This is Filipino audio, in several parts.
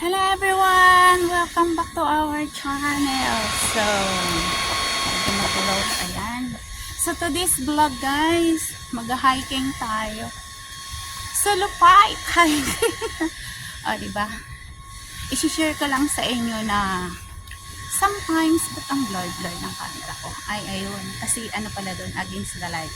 Hello everyone! Welcome back to our channel. So, ayan. So today's vlog guys, mag-hiking tayo. So Lupait hiking. O diba? I-share ko lang sa inyo na sometimes, ba't ang blur-blur ng camera ko? Ay, ayun. Kasi ano pala doon, against the light.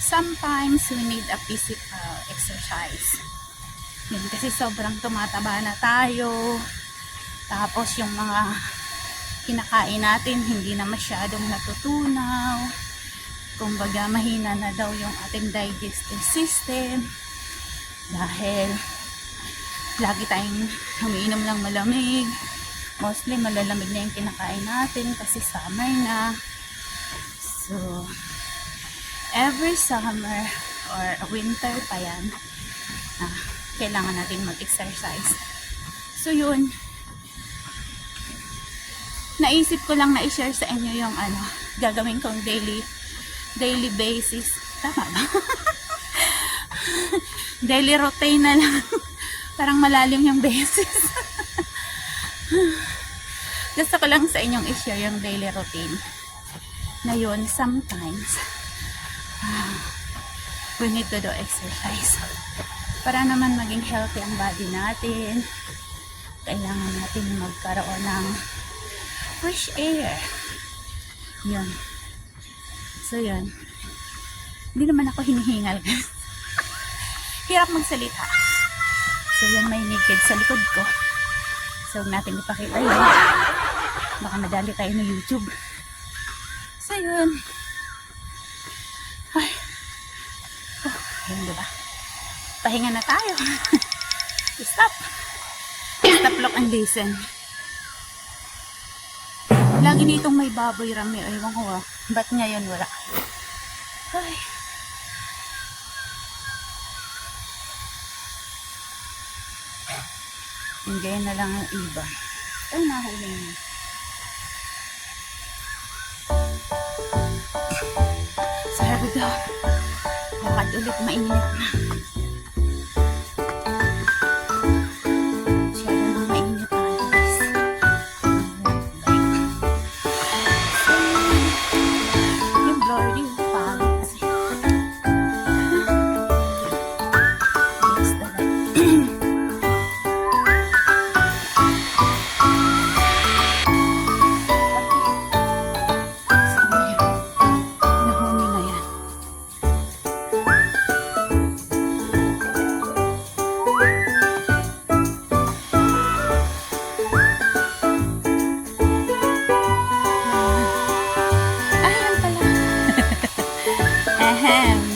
Sometimes we need a physical exercise. Yun, kasi sobrang tumataba na tayo. Tapos yung mga kinakain natin hindi na masyadong natutunaw. Kumbaga mahina na daw yung ating digestive system. Dahil lagi tayong umiinom lang malamig. Mostly malalamig na yung kinakain natin kasi summer na. So, every summer or winter pa yan, kailangan natin mag-exercise. So yun, naisip ko lang na i-share sa inyo yung gagawin kong daily basis. Tama ba? Daily routine na lang. Parang malalim yung basis. Gusto ko lang sa inyong i-share yung daily routine. Na yun, sometimes we need to do exercise. Para naman maging healthy ang body natin, kailangan natin magkaroon ng fresh air. Yun. So yun. Hindi naman ako hinihingal. Hirap magsalita. So yun, may naked sa likod ko. So huwag natin ipakita yun. Baka madali tayo ng YouTube. So yun. Ay. Oh, yun diba? Pahinga na tayo. Stop. Stop, look and listen. Lagi ditong may baboy rami. Ewan ko ba't ngayon wala? Ay. Enjoy na lang ang iba. Ay, nahuli niya. So, here we go. Lakad ulit, mainit na.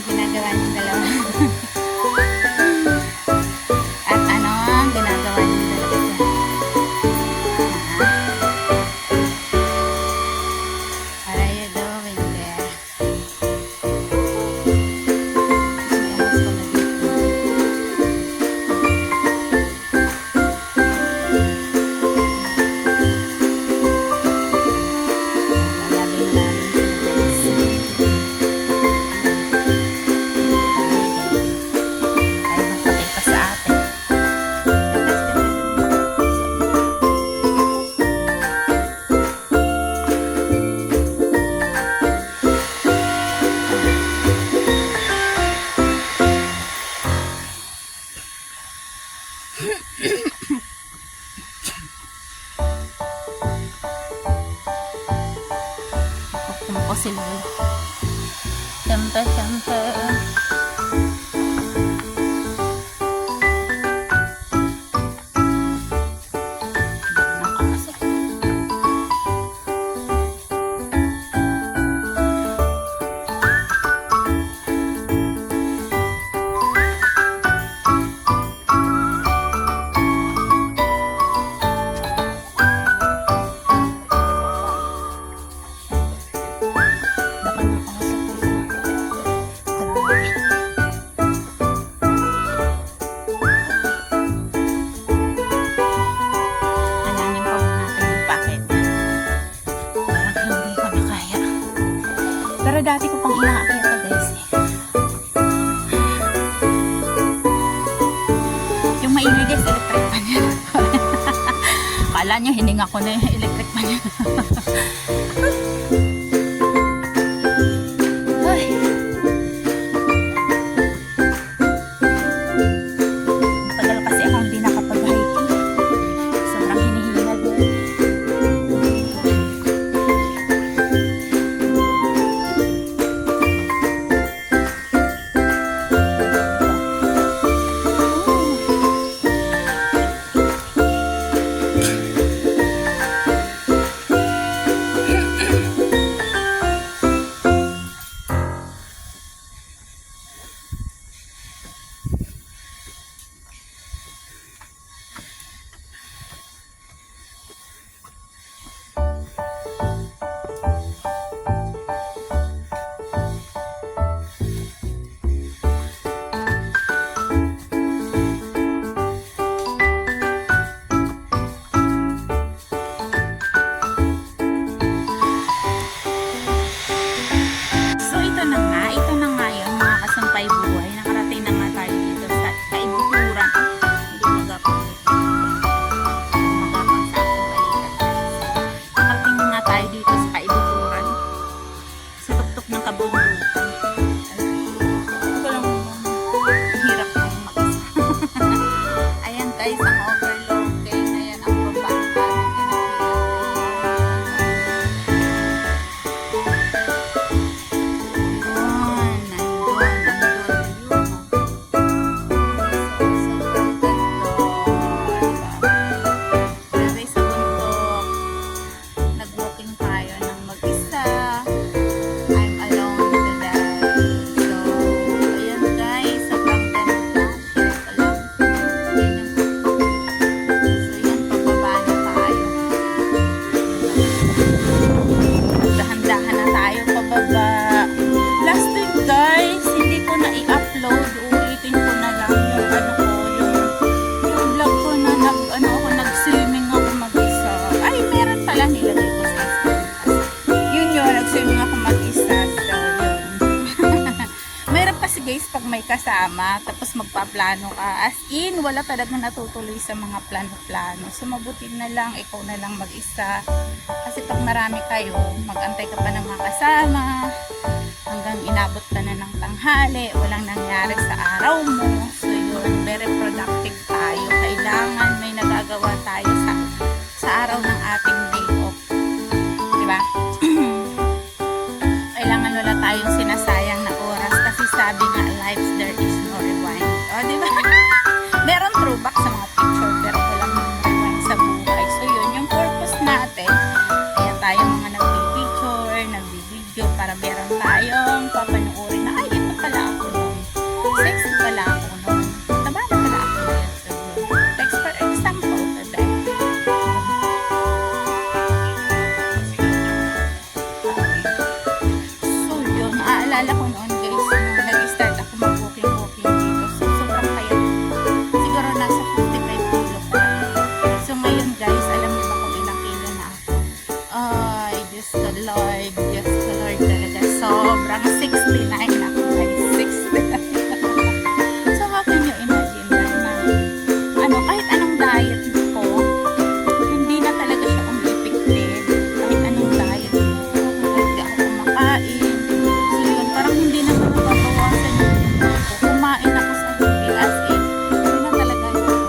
Ginagawa ng dalawa. At ano ang ginagawa ng dalawa? What are you doing there? Tumpo si Lolo. Siyempre. Pero dati ko pang inaakit ito guys. Yung maingay guys, electric pan yan. Kala nyo, hininga ko na yung electric pan niya. Ay. Tagal kasi ako hindi nakapag-hiking. Sobrang hinihinga din. May kasama, tapos magpaplano ka. As in, wala talagang natutuloy sa mga plano-plano. So, mabuti na lang, ikaw na lang mag-isa. Kasi pag marami kayo, mag-antay ka pa ng mga kasama, hanggang inabot ka na ng tanghali, walang nangyari sa araw mo. So, yun, very productive tayo. Kailangan may nagagawa tayo sa araw ng ating day off. Diba? Kailangan wala tayong sinasayang na oras kasi sabi nga, life there is no rewind. O, diba? Meron throwback sa mga picture pero walang rewind sa buhay. So, yun yung purpose natin. Kaya tayo mga nagbi-picture, nagbi-video para meron tayong papanuorin na, ay, ito pala ako nun. Sexy pala ako nun. Taba na pala ako nun. So, yun. Like, for example, today. So, yun. Aalala ko noon, guys, nag-start ako mag-walking dito. So, sobrang payat. Siguro nasa 55 kilo pa. So, ngayon, guys, alam niyo ba kung ilang kilo na ako? Ay, Diyos ko Lord. Diyos ko Lord talaga. Sobrang 69 na ako, guys. 69. So, how can you imagine na kahit anong diet ko, hindi na talaga siya umiipiktin. Kahit anong diet ko, hindi ako kumakain. So, yun, parang hindi na mababawasan yung kumain ako sa gabi. As in, hindi na talaga yun.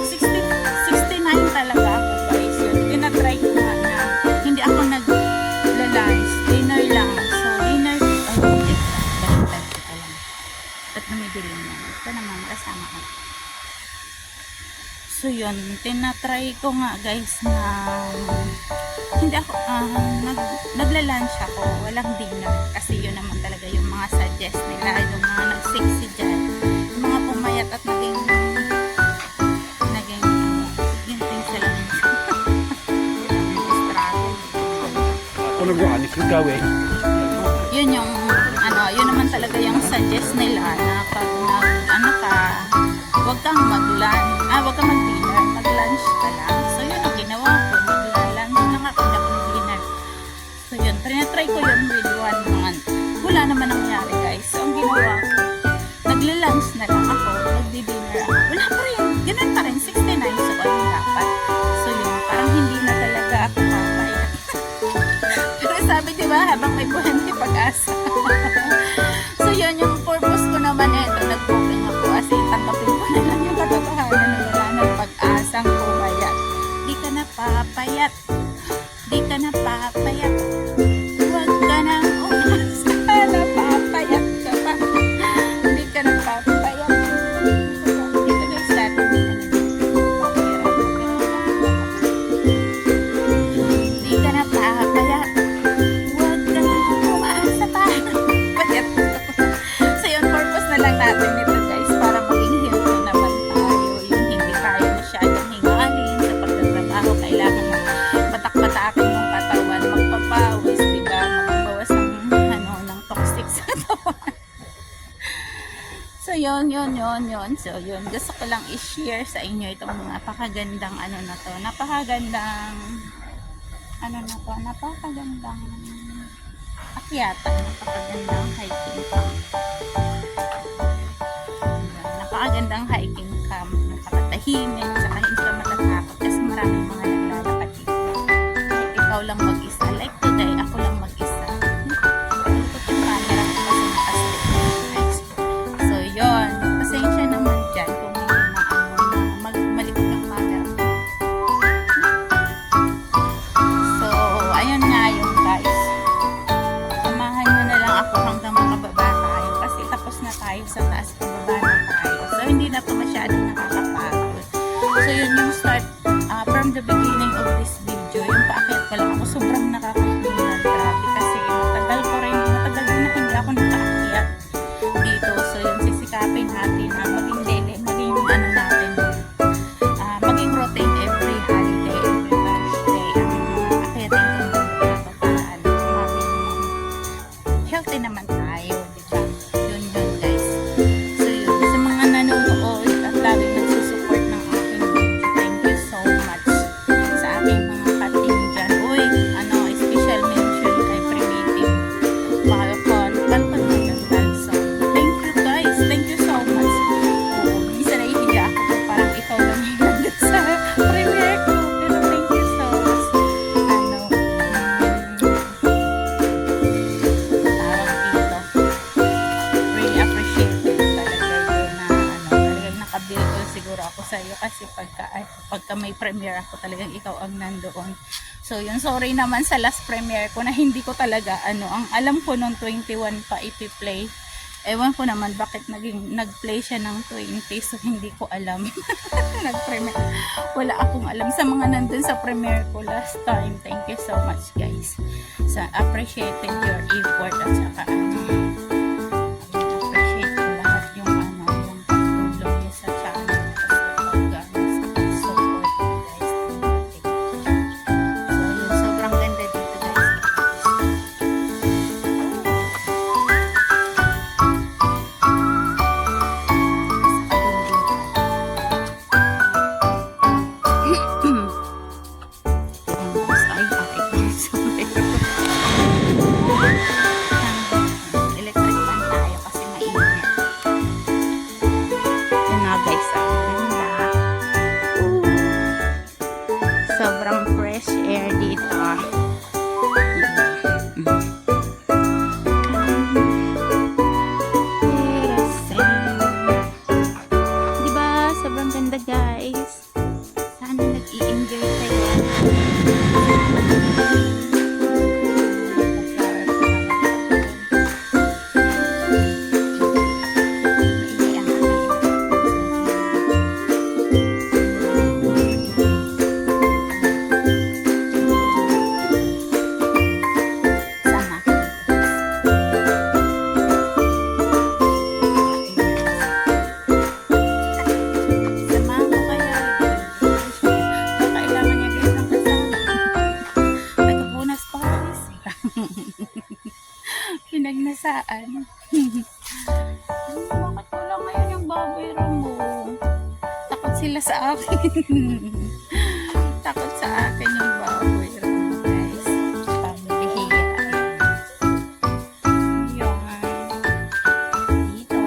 69 talaga ako, guys. Yun, tinatry ko nga na hindi ako nag-lunch. Dinner lang. So, dinner, baliktad ko pa lang. Ba't numidilim yan? Ito naman, kasama ko. So, yun, tinatry ko nga, guys, na hindi ako, nagla-lunch ako, walang dinner. Kasi yun naman talaga yung mga suggest nila, yung mga nagsiksi dyan. Yung mga pumayat at naging yun din sila. Struggle. Ako nag-anik yung gawin. Yun yung, yun naman talaga yung suggest nila na pag huwag kang huwag kang mag-dinner, mag-lunch ka lang. So, yun ang ginawa ko, mag-lunch lang ako, hindi ako mag-dinner. So, yun, trinatry ko yun with 1 month. Wala naman nangyari, guys. So, ang ginawa ko, nagla-lunch na lang ako, nag-dinner ako. Wala pa rin, ganun pa rin, 69. So, ano dapat? So, yun, isang pumayat. Di ka na papayat. Di ka na papayat. Huwag ka na umasa. Napapayat ka pa. Di ka na papayat. Dito guys, dati di ka na di ka na papayat. Huwag ka na umasa pa. Payat. So yun, purpose na lang natin nito guys, para maging healthy naman tayo. Yung hindi tayo masyadong hingalin sa pagtatrabaho. Kailangan patak-patakin yung katawan, magpapawis, diba? Magbawas ng toxic sa katawan. So yun. So yun, gusto ko lang i-share sa inyo itong napakagandang napakagandang akyatan, napakagandang hiking camp. Napakagandang hiking camp, napakatahimik, saka hindi ka matatakot kasi maraming mga naglalakad dito. Kahit ikaw lang mag-isa, like today, ako lang mag-isa. Ikot yung camera ko kasi nakastrip. So yun, pasensya naman dyan kung hindi malikot ang camera ko. So, ayun nga yung guys. Samahan nyo na lang ako hanggang makababa tayo kasi tapos na tayo sa taas, pababa na tayo. So, hindi na ito masyadong nakakapagod. So, yun yung start from the beginning of this video. Yung paakyat pa lang ako, sobrang nakakahilan. Grabe kasi matagal na hindi ako nakaakyat dito. So, yun, sisikapin natin na maging daily, maging natin, maging routine every holiday, every Thursday. Akyatin ko dito para maging healthy naman tayo, diba? Yun guys. So yun, sa mga nanonood at laging nagsusupport ng aking video, thank you so much sa aking mga kating dyan. Uy, special mention kay Primitive Balcon na Dalson. Thank you guys, thank you so much. Minsan naihiya ako kung parang ikaw lang yung nandun sa premiere ko, pero thank you so much. Really appreciated talaga yun na talagang nakabildo siguro ako sa iyo kasi pagka may premiere ako talagang ikaw ang nandoon. So yun, sorry naman sa last premiere ko na hindi ko talaga ang alam ko nung 21 pa ipi-play. Ewan ko naman bakit nag-play siya ng 20, so hindi ko alam. Nag-premiere. Wala akong alam sa mga nandun sa premiere ko last time. Thank you so much guys. So appreciated your effort at saka appreciate ko lahat yung pagtulong niyo sa channel at sa support guys. So yun, sobrang ganda dito guys. Electric fan tayo kasi mainit. Yun na guys, ganda. Sobrang fresh air dito. Diba? Sobrang ganda guys. Sana nag-i-enjoy kayo. Pinagnasaan. Bakit wala ngayon yung baboy mo? Takot sila sa akin. Takot sa akin yung baboy mo, guys. Pamilihira. Yun. Dito.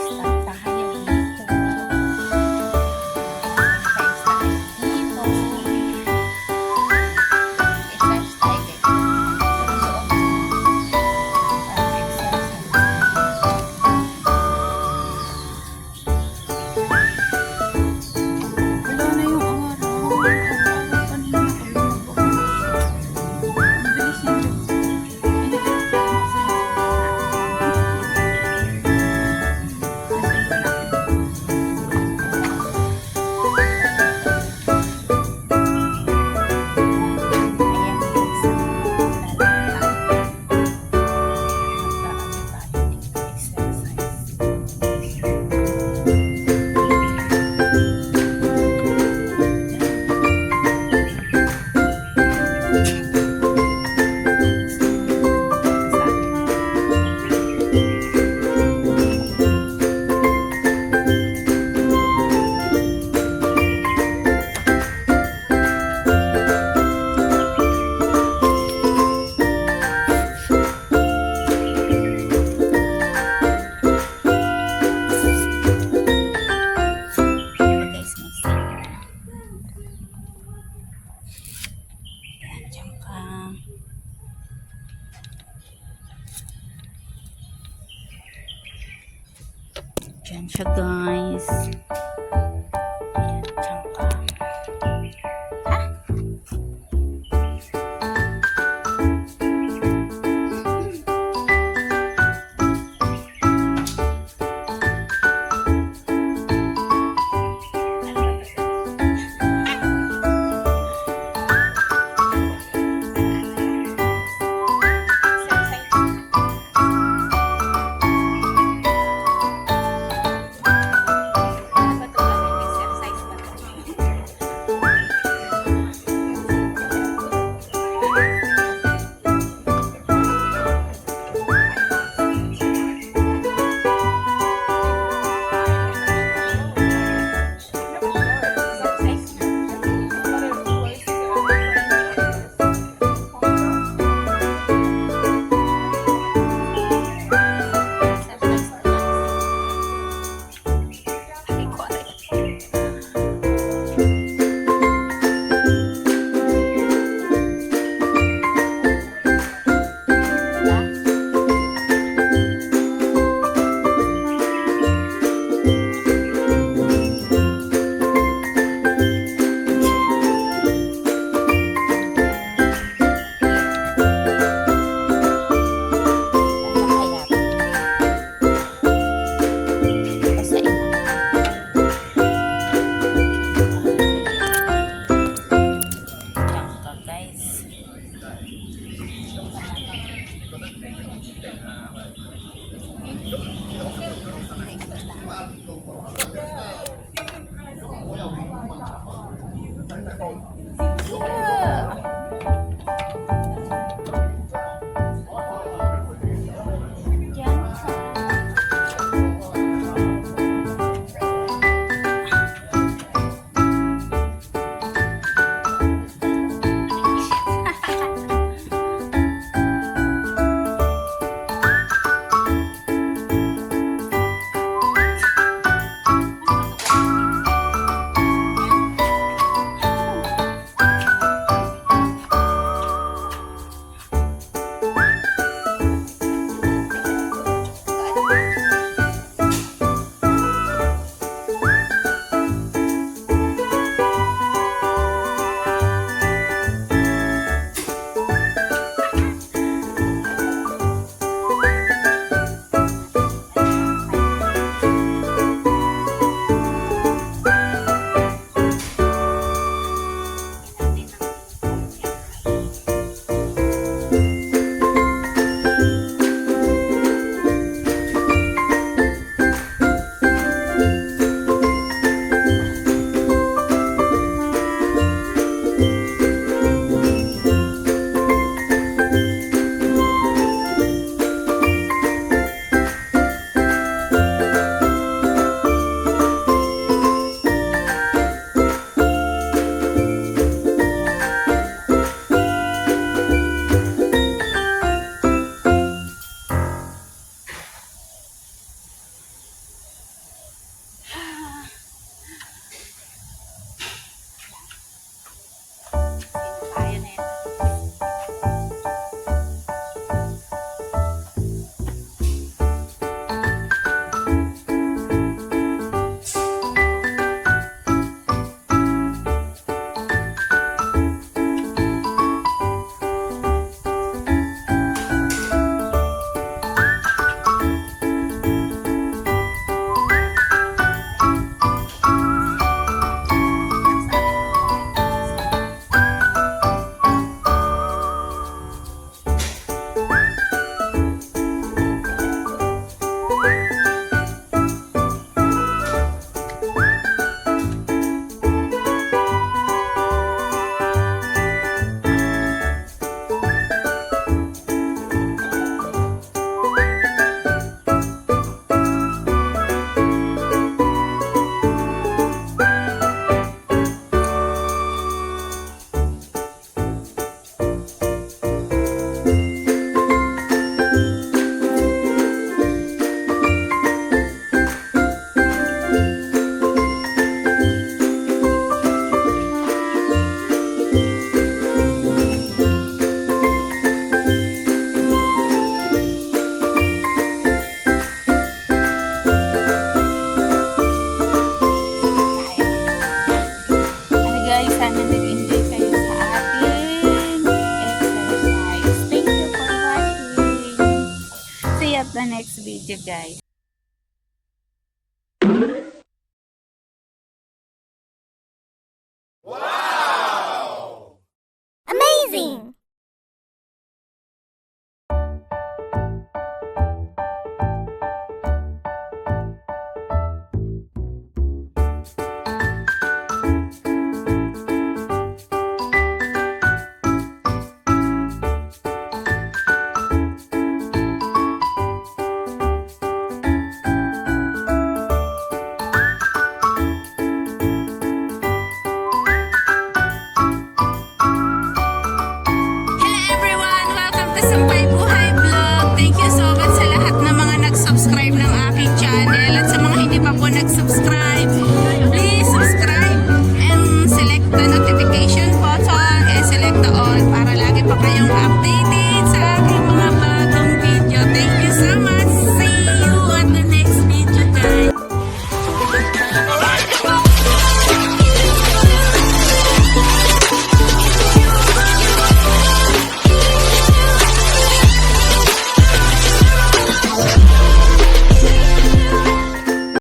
Start tayo dito. Start tayo dito. Exercise tayo dito. Ayan siya guys. Ayan, dyan ka. you guys.